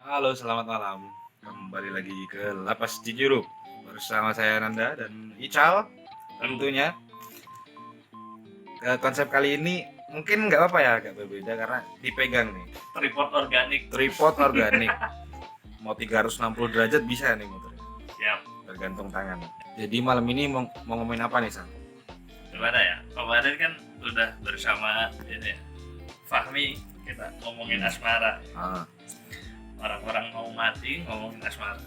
Halo, selamat malam. Kembali lagi ke Lapas Cijeruk bersama saya Nanda dan Ical. Tentunya konsep kali ini mungkin nggak apa-apa ya, agak berbeda karena dipegang nih. Tripod organik. Tripod organik. Mau 360 derajat bisa nih motornya. Siap. Tergantung tangan. Jadi malam ini mau ngomongin apa nih, Sang? Gimana ya? Kemarin kan udah bersama ini ya, Fahmi kita ngomongin asmara. Ah. Orang-orang mau mati ngomongin asmara.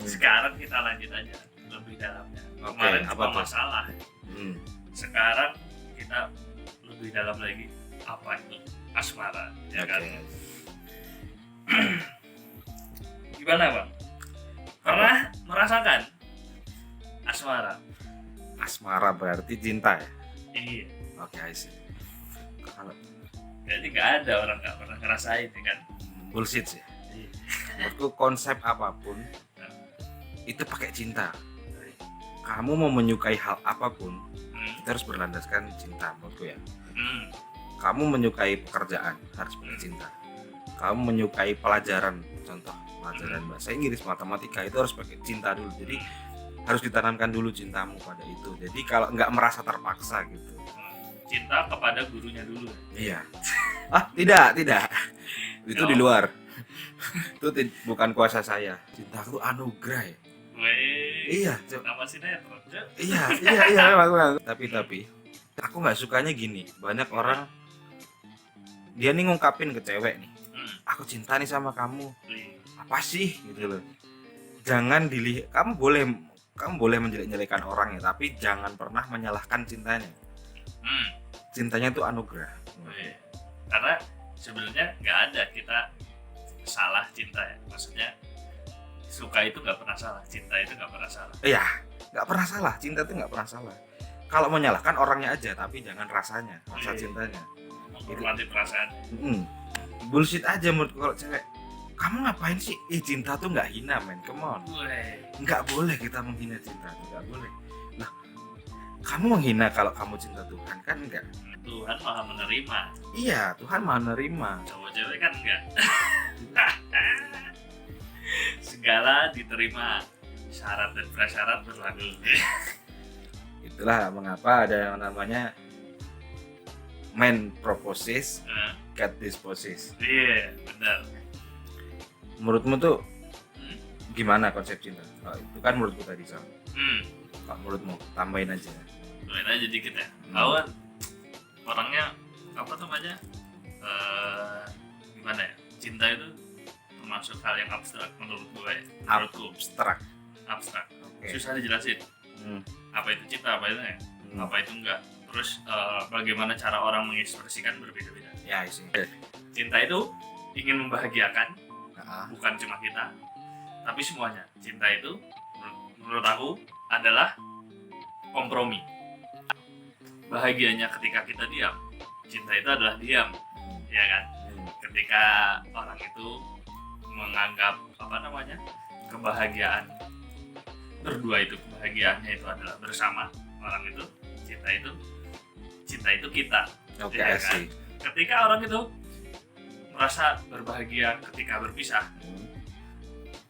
Sekarang kita lanjut aja lebih dalamnya. Oke, Kemarin apa cuma tuh? masalah. Sekarang kita lebih dalam lagi, apa itu asmara, ya kan? Oke. Gimana Bang? Pernah merasakan asmara? Asmara berarti cinta ya? Iya. Oke, I see. Kalau Jadi nggak ada orang nggak pernah ngerasain ya kan? bullshit sih. Iya. Menurutku konsep apapun itu pakai cinta. Kamu mau menyukai hal apapun, kita harus berlandaskan cinta, menurutku ya. Kamu menyukai pekerjaan, harus pakai cinta. Kamu menyukai pelajaran, contoh pelajaran bahasa Inggris, matematika, itu harus pakai cinta dulu. Jadi harus ditanamkan dulu cintamu pada itu. Jadi kalau nggak merasa terpaksa gitu. Cinta kepada gurunya dulu. Iya. Tidak. Itu di luar. Itu bukan kuasa saya. Cinta itu anugerah ya. Weh. Iya, Nama sinetron. iya memang. Tapi aku nggak sukanya gini. Banyak orang dia nih ngungkapin ke cewek nih, aku cinta nih sama kamu. Apa sih gitu loh. Jangan dilihat. Kamu boleh menjelek-jelekan orang ya, tapi jangan pernah menyalahkan cintanya. Cintanya itu anugerah. Weh. Karena sebenarnya nggak ada kita salah cinta ya. Maksudnya suka itu nggak pernah salah, cinta itu nggak pernah salah. Iya, nggak pernah salah. Cinta itu nggak pernah salah. Kalau menyalahkan orangnya aja, tapi jangan rasanya, rasa cintanya. Menghormati perasaan. Bullshit aja menurut kalau cewek. Kamu ngapain sih? Cinta tuh nggak hina, men. Come on. Nggak boleh kita menghina cinta, nggak boleh. Nah, kamu menghina kalau kamu cinta Tuhan kan enggak? Tuhan maha menerima. Iya, Tuhan maha menerima. Cowok cewek kan enggak. Segala diterima, syarat dan prasyarat berlaku. Itulah mengapa ada yang namanya man proposes, God disposes. Iya, benar. Menurutmu tuh gimana konsep cinta? Oh, itu kan menurutku tadi sama. Kalau menurutmu tambahin aja. Doain aja dikit ya. Aku kan orangnya apa namanya? Gimana ya? Cinta itu termasuk hal yang abstrak menurut gue ya. Menurutku abstrak. Okay. Susah dijelasin. Apa itu cinta, apa itu ya? Apa itu enggak? Terus bagaimana cara orang mengekspresikan berbeda-beda. Ya, sih. Cinta itu ingin membahagiakan, bukan cuma kita, tapi semuanya. Cinta itu menurut aku adalah kompromi. Bahagianya ketika kita diam, cinta itu adalah diam, ya kan? Ketika orang itu menganggap apa namanya kebahagiaan berdua itu kebahagiaannya itu adalah bersama orang itu, cinta itu kita. Oke, ya kan? sih. Ketika orang itu merasa berbahagia ketika berpisah,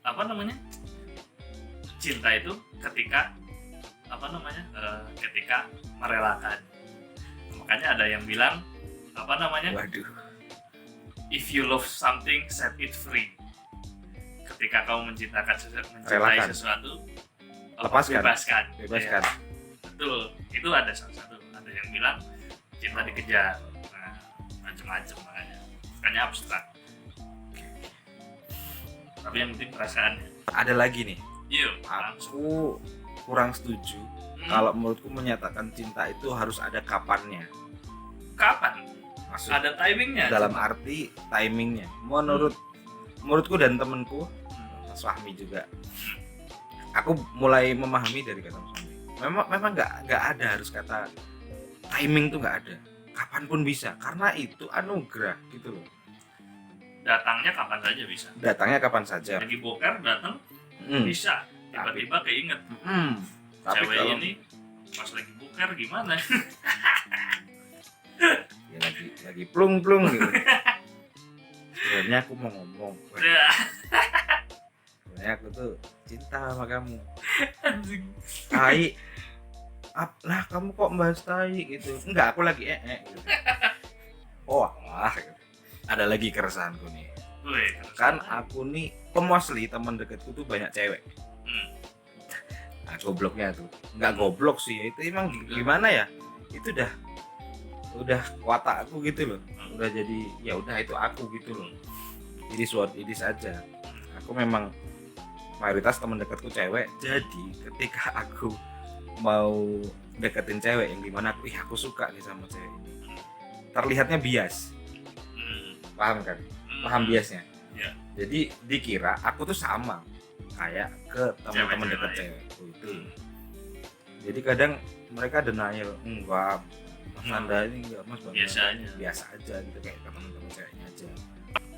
apa namanya? Cinta itu ketika apa namanya? Ketika merelakan. Makanya ada yang bilang apa namanya? Waduh. If you love something, set it free. Ketika kamu mencintai sesuatu, bebaskan. Ya. Betul. Itu ada salah satu. Ada yang bilang cinta dikejar. Nah, macam-macam makanya abstrak. Tapi yang penting perasaannya. Ada lagi nih. Yuk, aku kurang setuju kalau menurutku menyatakan cinta itu harus ada kapannya. Kapan? Maksud ada timingnya. Dalam arti timingnya. Menurutku dan temenku, Mas Fahmi juga. Aku mulai memahami dari kata Mas Fahmi. Memang nggak ada harus kata timing tuh nggak ada. Kapanpun bisa, karena itu anugerah gitu loh. Datangnya kapan saja bisa. Datangnya kapan saja. Lagi boker datang bisa. Tiba-tiba keinget. Tapi cewek kalau ini pas lagi boker gimana? Ya lagi plung gitu. sebenarnya aku mau ngomong, sebenarnya aku tuh cinta sama kamu. Anjing. Tai, lah kamu kok bahas tai gitu? Enggak, aku lagi gitu. Oh alah, gitu. Ada lagi keresahanku nih. Wih, Kan aku nih mostly teman dekatku tuh banyak cewek. Nah, gobloknya tuh nggak goblok sih, itu emang gimana ya, itu udah watak aku gitu loh, udah jadi ya udah itu aku gitu loh, jadi what it is aja. Aku memang mayoritas teman dekatku cewek, jadi ketika aku mau deketin cewek yang dimana aku suka nih sama cewek ini, terlihatnya bias, paham kan? Paham biasnya? Ya. Jadi dikira aku tuh sama kayak ke teman-teman dekat cewekku itu. Jadi kadang mereka denial, enggak, Mas Nanda ini enggak, Mas Bang biasa aja gitu, kayak ke teman-teman ceweknya aja.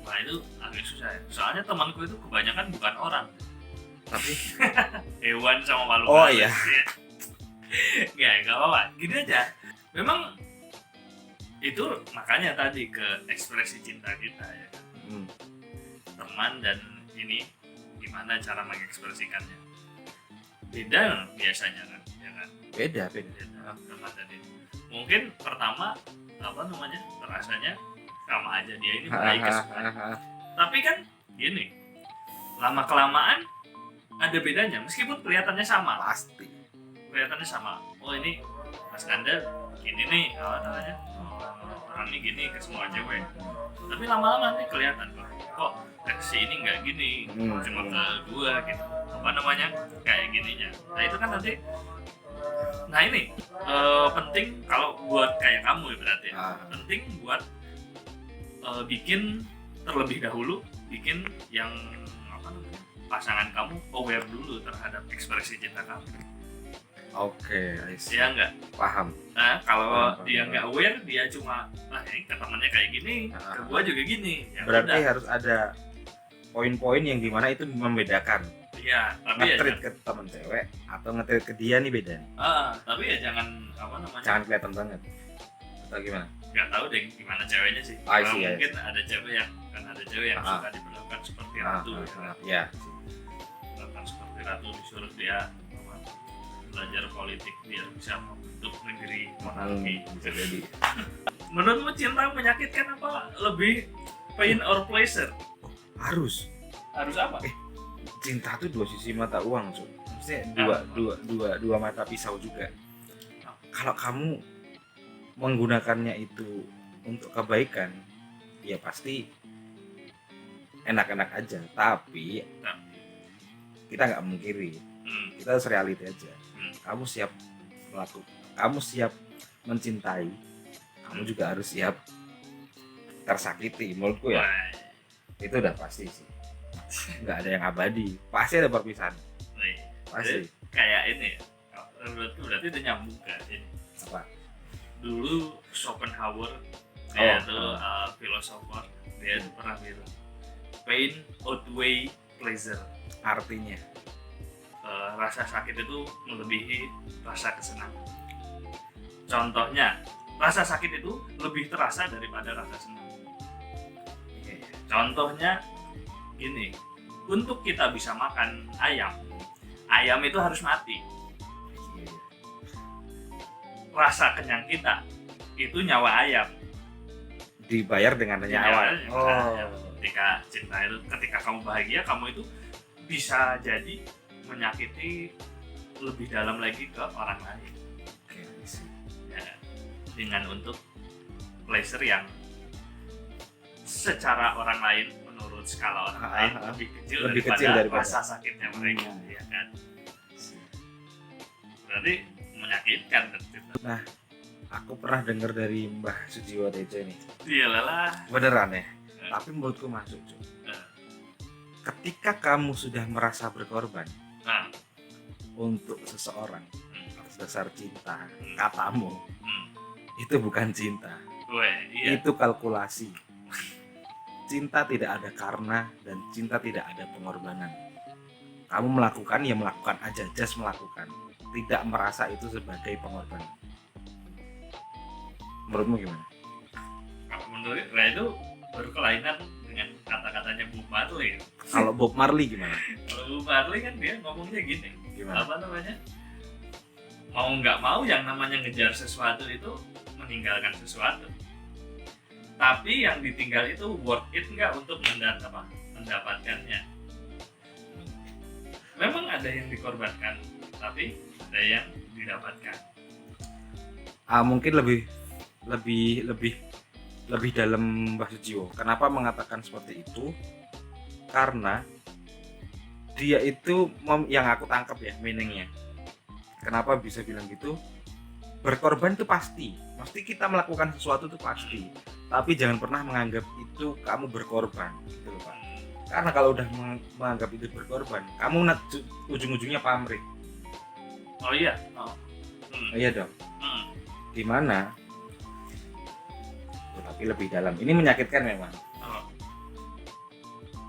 Nah itu agak susah ya, soalnya temanku itu kebanyakan bukan orang, tapi hewan sama makhluk. Oh iya. Nggak apa-apa, gini aja. Memang itu makanya tadi ke ekspresi cinta kita ya, teman dan ini gimana cara mengekspresikannya beda biasanya kan, ya kan? Beda teman dan ini. Mungkin pertama terasanya sama aja, dia ini baik kesukaan. Tapi kan gini, lama kelamaan ada bedanya, meskipun kelihatannya sama. Pasti kelihatannya sama. Oh ini Mas Nanda gini nih, orang ini gini ke semua cewek. Tapi lama-lama nanti kelihatan kok si ini nggak gini, cuma ke gua gitu. Kayak gininya. Nah itu kan nanti. Nah ini penting kalau buat kayak kamu ya berarti. Penting buat bikin terlebih dahulu, bikin yang pasangan kamu aware dulu terhadap ekspresi cinta kamu. Oke, Iya nggak? Paham. Nah kalau dia nggak aware, dia cuma ini ke temannya kayak gini, ke gua juga gini. Ya berarti udah. harus ada poin-poin yang dimana itu membedakan. Iya, tapi nge-treat ke teman cewek atau nge-treat ke dia nih beda nih. Tapi ya jangan jangan kelihatan banget. Atau gimana? Nggak tahu deh gimana ceweknya sih. Mungkin ada cewek yang suka diperlakukan seperti ratu. Ya. Diperlakukan seperti ratu, disuruh dia belajar politik biar bisa membentuk negeri monarki. Bisa jadi. Menurutmu cinta menyakitkan apa lebih pain or pleasure? Harus apa? Cinta tuh dua sisi mata uang, so. Maksudnya dua mata pisau juga. Kalau kamu menggunakannya itu untuk kebaikan, ya pasti enak-enak aja. Tapi kita nggak mengkiri, kita harus reality aja. Kamu siap kamu siap mencintai, kamu juga harus siap tersakiti. Menurutku ya, itu udah pasti sih. Nggak ada yang abadi, pasti ada perpisahan. Pasti. Kayak ini ya, berarti udah nyambung ke ini. Apa? Dulu Schopenhauer, dia tuh filosofer, dia pernah bilang pain outweigh pleasure. Artinya rasa sakit itu melebihi rasa kesenangan. Contohnya, rasa sakit itu lebih terasa daripada rasa senang. Contohnya gini, untuk kita bisa makan ayam itu harus mati. Rasa kenyang kita itu nyawa ayam dibayar dengan nyawa. Ketika cinta itu, ketika kamu bahagia, kamu itu bisa jadi menyakiti lebih dalam lagi ke orang lain. Ya, dengan untuk pleasure yang secara orang lain, menurut skala orang lain lebih kecil daripada rasa sakitnya mereka, ya kan? Berarti menyakitkan kan? Nah, aku pernah dengar dari Mbah Sujiwo Tejo ini. Iyalah. Beneran ya? Tapi menurutku masuk, cuy. Ketika kamu sudah merasa berkorban untuk seseorang atas dasar cinta, katamu, itu bukan cinta. Iya. Itu kalkulasi. Cinta tidak ada karena, dan cinta tidak ada pengorbanan. Kamu melakukan, ya melakukan aja, just melakukan. Tidak merasa itu sebagai pengorbanan. Menurutmu gimana? Menurut saya itu berkelainan dengan kata-katanya Bob Marley. Kalau Bob Marley gimana? Kalau Bob Marley kan dia ngomongnya gini, Gimana? apa namanya, mau nggak mau yang namanya ngejar sesuatu itu meninggalkan sesuatu, tapi yang ditinggal itu worth it nggak untuk mendapatkannya. Memang ada yang dikorbankan, tapi ada yang didapatkan. Mungkin lebih dalam Mbah Sujiwo. Kenapa mengatakan seperti itu? Karena dia itu yang aku tangkap ya meaningnya. Kenapa bisa bilang gitu? Berkorban itu pasti kita melakukan sesuatu itu pasti. Tapi jangan pernah menganggap itu kamu berkorban, gitu loh Pak. Karena kalau udah menganggap itu berkorban, kamu ujung-ujungnya pamrih. Oh iya. Iya dong. Gimana? Tapi lebih dalam. Ini menyakitkan memang.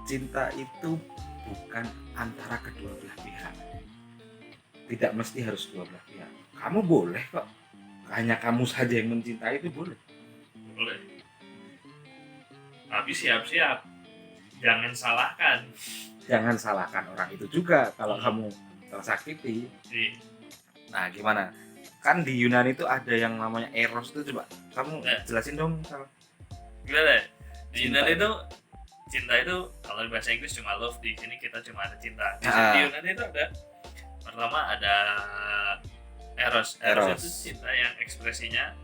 Cinta itu bukan antara kedua belah pihak. Tidak mesti harus kedua belah pihak. Kamu boleh kok. Hanya kamu saja yang mencintai itu boleh. Boleh. Tapi siap-siap. Jangan salahkan. Jangan salahkan orang itu juga kalau kamu tersakiti. Nah, gimana? Kan di Yunani itu ada yang namanya eros itu, coba kamu jelasin dong. Gimana? Di Yunani itu cinta itu kalau di bahasa Inggris cuma love, di sini kita cuma ada cinta. Di Yunani itu ada pertama ada eros itu cinta yang ekspresinya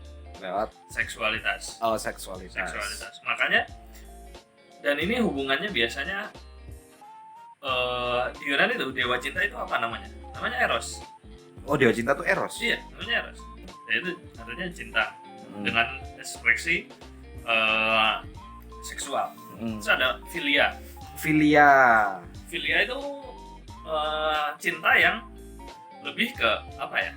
lewat seksualitas. Seksualitas. Makanya dan ini hubungannya biasanya di Yunani itu dewa cinta itu apa namanya? Namanya eros. Oh, dewa cinta tuh eros. Iya, namanya eros. Jadi itu artinya cinta dengan ekspresi seksual. Terus ada filia. Filia itu cinta yang lebih ke apa ya?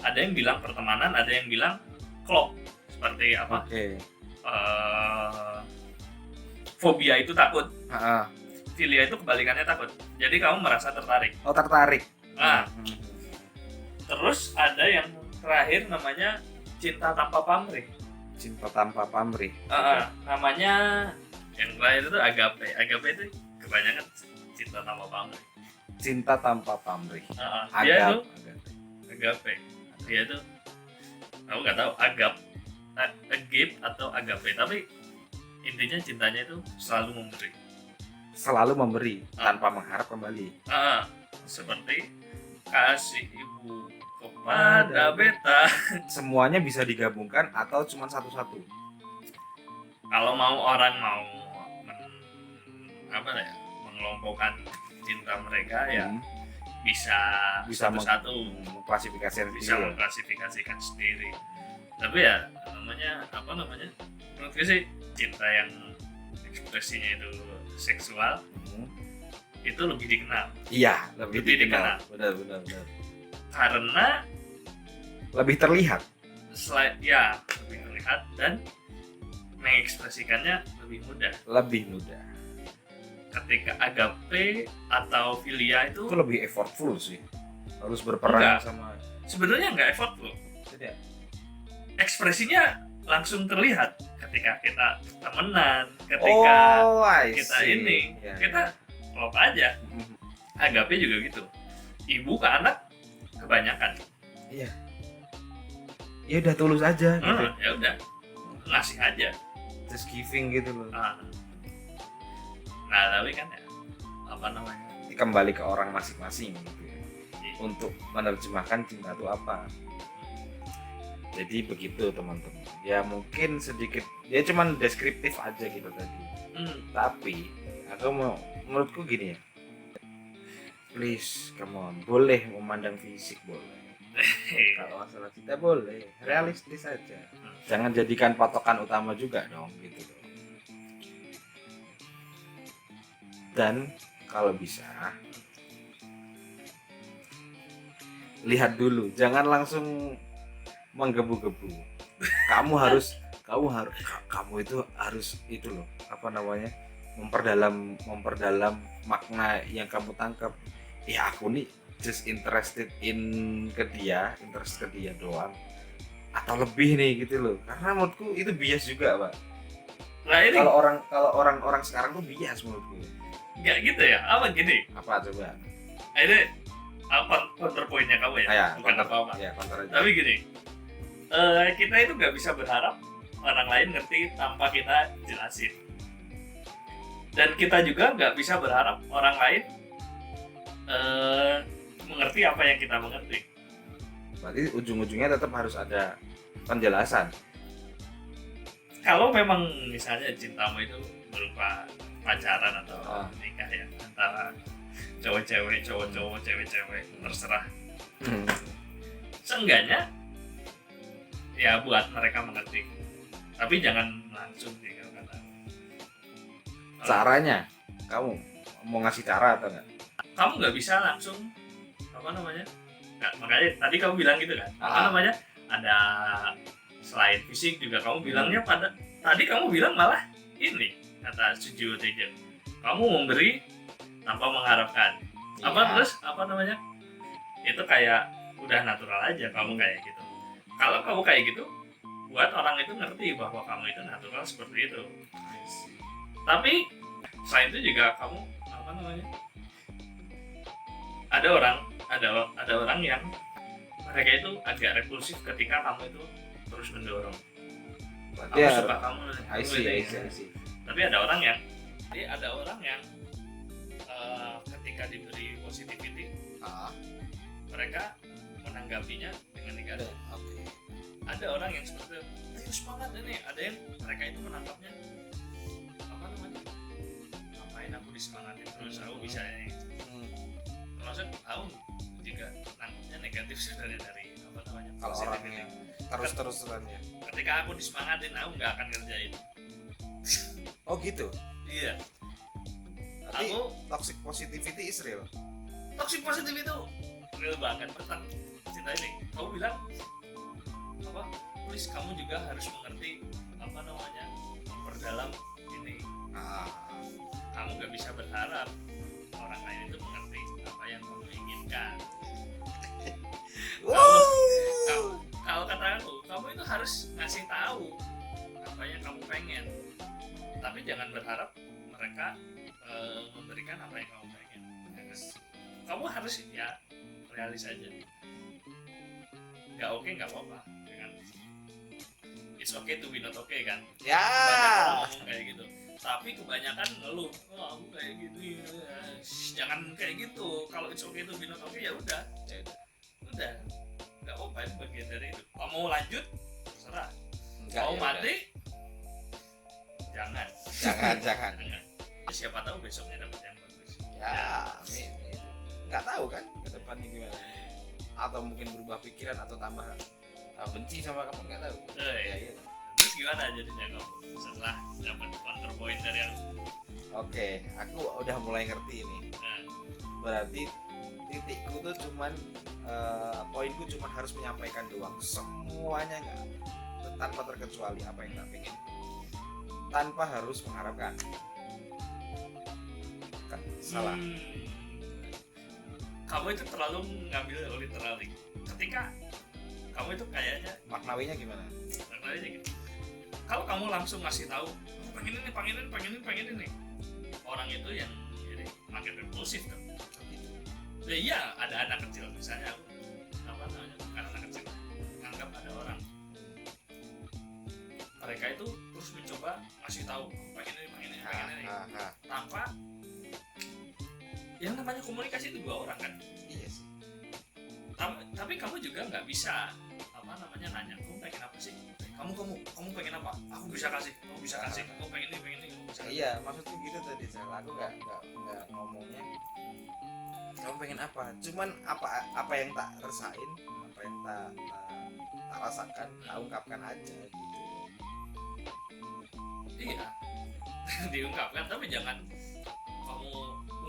Ada yang bilang pertemanan, ada yang bilang klop. Seperti apa? Fobia itu takut. Filia itu kebalikannya takut. Jadi kamu merasa tertarik. Oh, tertarik. Nah, terus ada yang terakhir namanya cinta tanpa pamrih. Namanya yang terakhir itu agape. Agape itu kebanyakan cinta tanpa pamrih. Dia itu agape. Dia itu aku nggak tahu agape atau agape, tapi intinya cintanya itu selalu memberi tanpa mengharap kembali. Seperti kasih ibu kepada beta. Semuanya bisa digabungkan atau cuma satu-satu? Kalau orang mau mengelompokkan cinta mereka ya bisa satu-satu mengklasifikasikan sendiri. Tapi ya menurut gue sih cinta yang ekspresinya itu seksual itu lebih dikenal. Iya, lebih dikenal. Benar. Karena lebih terlihat. Lebih terlihat dan mengekspresikannya lebih mudah. Ketika agape atau filia itu lebih effortful sih. Harus berperan sama. Sebenarnya nggak effortful. Tidak. Ekspresinya langsung terlihat ketika kita temenan, ketika kita kita klop aja. Agape juga gitu. Ibu ke anak kebanyakan. Iya. Ya udah tulus aja gitu. Ya udah. Ngasih aja. Just giving gitu loh. Nah, tapi kan ya kembali ke orang masing-masing gitu ya. Untuk menerjemahkan cinta itu apa. Jadi begitu teman-teman. Ya mungkin sedikit dia cuman deskriptif aja gitu tadi. Tapi menurutku gini ya. Please, come on. Boleh memandang fisik boleh. Kalau masalah cinta boleh, realistis aja. Jangan jadikan patokan utama juga dong gitu. Dan kalau bisa lihat dulu, jangan langsung menggebu-gebu. Kamu itu harus itu loh, memperdalam makna yang kamu tangkap. Ya aku nih just interest ke dia doang atau lebih nih gitu loh. Karena menurutku itu bias juga, Pak. Nah ini kalau orang sekarang tuh bias menurutku. nggak gitu ya? Apa gini? Apa coba? Ini apa counterpointnya kamu ya? Ya, Bukan apa-apa. Ya, counter aja. Tapi gini, kita itu nggak bisa berharap orang lain ngerti tanpa kita jelasin. Dan kita juga nggak bisa berharap orang lain mengerti apa yang kita mengerti. Berarti ujung-ujungnya tetap harus ada penjelasan. Kalau memang misalnya cintamu itu berupa pacaran atau nikah ya, antara cowok-cewek, cowok-cowok, cewek-cewek, terserah. Seenggaknya ya buat mereka mengerti. Tapi jangan langsung sih kalau kata. Caranya, kamu mau ngasih cara atau enggak? Kamu nggak bisa langsung apa namanya? Nggak, makanya tadi kamu bilang gitu kan? Apa namanya? Ada selain fisik juga kamu bilangnya pada tadi kamu bilang malah ini kata Sujiwo Tejo. Kamu memberi tanpa mengharapkan. Apa terus apa namanya? Itu kayak udah natural aja kamu kayak gitu. Kalau kamu kayak gitu, buat orang itu ngerti bahwa kamu itu natural seperti itu. Tapi selain itu juga kamu apa namanya? Ada orang yang mereka itu agak repulsif ketika kamu itu terus mendorong. Aku suka kamu. I see. Tapi ada orang yang ketika diberi positivity, mereka menanggapinya dengan negatif. Ada orang yang seperti ayo semangat ini, ada yang mereka itu menangkapnya apa namanya? Ngapain aku disemangatin terus aku bisa ini. Maksud aku juga nangkapnya negatif sebenarnya dari apa namanya? Kalau orang yang terus-terusan ya. Ketika aku disemangatin aku nggak akan ngerjain. Oh gitu. Iya. Berarti toxic positivity is real. Toxic positivity itu real banget tentang cinta ini. Kamu bilang apa? Please kamu juga harus mengerti apa namanya? Memperdalam ini. Kamu nggak bisa berharap orang lain itu mengerti apa yang kamu inginkan. Kalau kata aku, kamu itu harus ngasih tahu apa yang kamu pengen. Tapi jangan berharap mereka memberikan apa yang kamu pengen. Kamu harus ya realis aja. Nggak oke nggak apa-apa. Kan? It's okay to be not okay kan? Ya. Banyak orang ngomong kayak gitu. Tapi kebanyakan ngeluh, aku kayak gini. Jangan kayak gitu. Kalau it's okay to be not okay ya udah. Udah. Nggak apa-apa, itu bagian dari itu. Kalau mau lanjut, terserah. Mau mati, jangan. Ya, siapa tahu besoknya dapat yang bagus. Ya, nggak tahu kan ke depannya gimana. Atau mungkin berubah pikiran atau tambah benci sama kamu, nggak tahu. Ya. Terus gimana jadinya kamu setelah dapat counterpoint dari aku? Oke, aku udah mulai ngerti ini. Berarti titikku tuh cuman poinku cuman harus menyampaikan doang, semuanya nggak, tanpa terkecuali apa yang tak pengen, tanpa harus mengharapkan. Kan salah. Kamu itu terlalu mengambil literally. Ketika kamu itu kayaknya maknawinya gimana? Maknanya gitu. Kalau kamu langsung ngasih tahu, pengen ini, orang itu yang jadi makin repulsif kan. Ya iya, ada anak kecil misalnya aku apa namanya, bukan anak kecil, nganggap ada orang mereka itu terus mencoba ngasih tahu pengen ini tanpa yang namanya komunikasi itu dua orang kan. Iya sih. Tapi kamu juga nggak bisa apa namanya nanya kamu pengen apa sih, kamu pengen apa, aku bisa kasih, kamu bisa kasih, kamu pengen ini kamu bisa kasih. Iya, maksudku gitu tadi. Aku nggak ngomongnya kamu pengen apa, cuman apa yang tak rasain, apa yang tak rasakan, tak ungkapkan aja gitu. Iya. Diungkapkan, tapi jangan kamu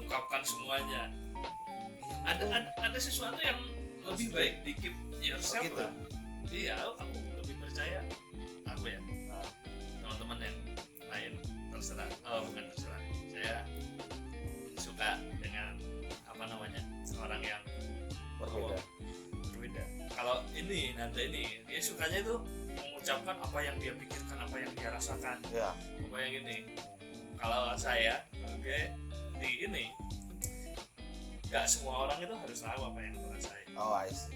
ungkapkan semuanya. Ada sesuatu yang lebih baik di keep yourself gitu. Lah. Iya, aku lebih percaya aku ya. Teman-teman yang lain terserah. Bukan terserah. Saya suka dengan apa namanya, orang yang berbeda. Kalau ini Nanda ini dia sukanya itu ucapkan apa yang dia pikirkan, apa yang dia rasakan. Ya. Apa yang ini. Kalau saya, di ini nggak semua orang itu harus tahu apa yang aku rasain. Oh, I see.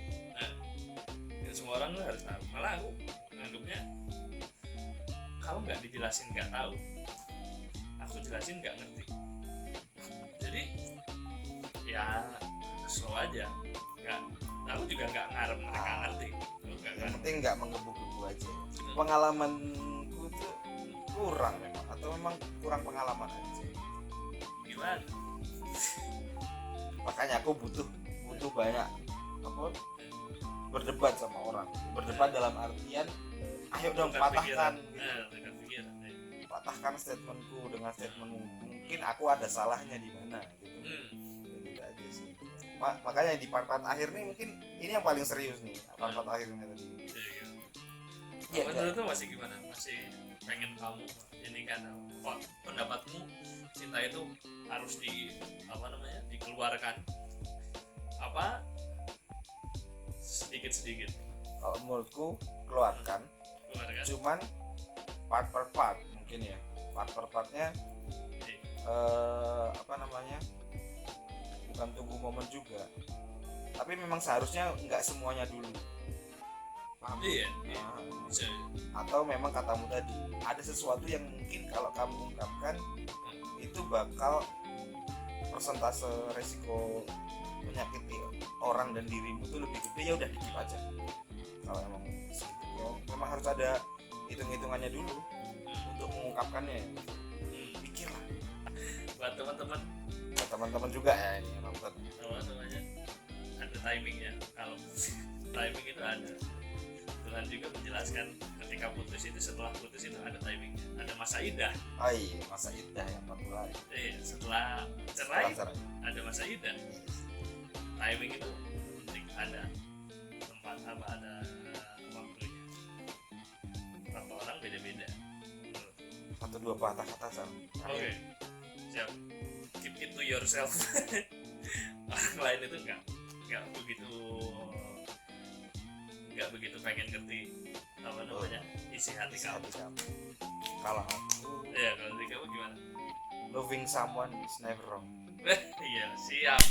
Nggak semua orang itu harus tahu. Malah aku menganggapnya kalau nggak dijelasin nggak tahu, aku jelasin nggak ngerti. Jadi ya slow aja. Nggak, aku juga nggak ngarep mereka ngerti. Yang penting nggak menggebu-gebu aja. Pengalamanku tuh kurang memang, atau memang kurang pengalaman aja. Gimana? Makanya aku butuh banyak apa, berdebat sama orang. Berdebat dalam artian ayo dong patahkan statementku dengan statementmu. Mungkin aku ada salahnya di mana gitu. Gitu aja sih. Makanya di part-part akhir nih mungkin ini yang paling serius nih, part-part akhirnya tadi. Iya. Menurut lu masih gimana? Masih pengen kamu ini kan pendapatmu cinta itu harus dikeluarkan apa sedikit-sedikit? Kalau menurutku keluarkan. Cuman part per part mungkin ya. Part per partnya bukan tunggu momen juga. Tapi memang seharusnya nggak semuanya dulu. Paham? Iya. Atau memang katamu tadi ada sesuatu yang mungkin kalau kamu ungkapkan itu bakal persentase resiko menyakiti orang dan dirimu itu lebih gede, ya udah dikip aja. Kalau emang segitu ya, memang harus ada hitung-hitungannya dulu untuk mengungkapkannya. Pikirlah. Buat teman-teman juga ya ini nonton. Teman-temannya ada timingnya. Kalau timing itu ada. Tuhan juga menjelaskan ketika putus itu, setelah putus itu ada timingnya, ada masa idah. Oh iya, masa idah yang memulai. Setelah cerai ada masa idah. Timing itu penting, ada tempat ada waktunya. Berapa orang beda-beda. 1-2 patah kata sama. Oke. Siap. Keep it to yourself. Orang lain itu nggak begitu pengen ngerti isi hati kamu. Kalau aku, kalau dari kamu gimana? loving someone is never wrong. Iya, siap.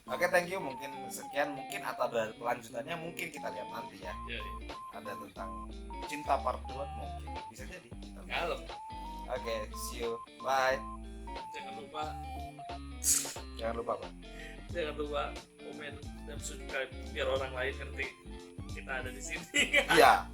Oke, thank you. Mungkin sekian, mungkin atau ada kelanjutannya mungkin kita lihat nanti ya. Ada tentang cinta part 2 mungkin bisa jadi. Kalau Oke, see you. Bye. Jangan lupa Pak. Jangan lupa komen dan subscribe biar orang lain ngerti kita ada di sini. Iya.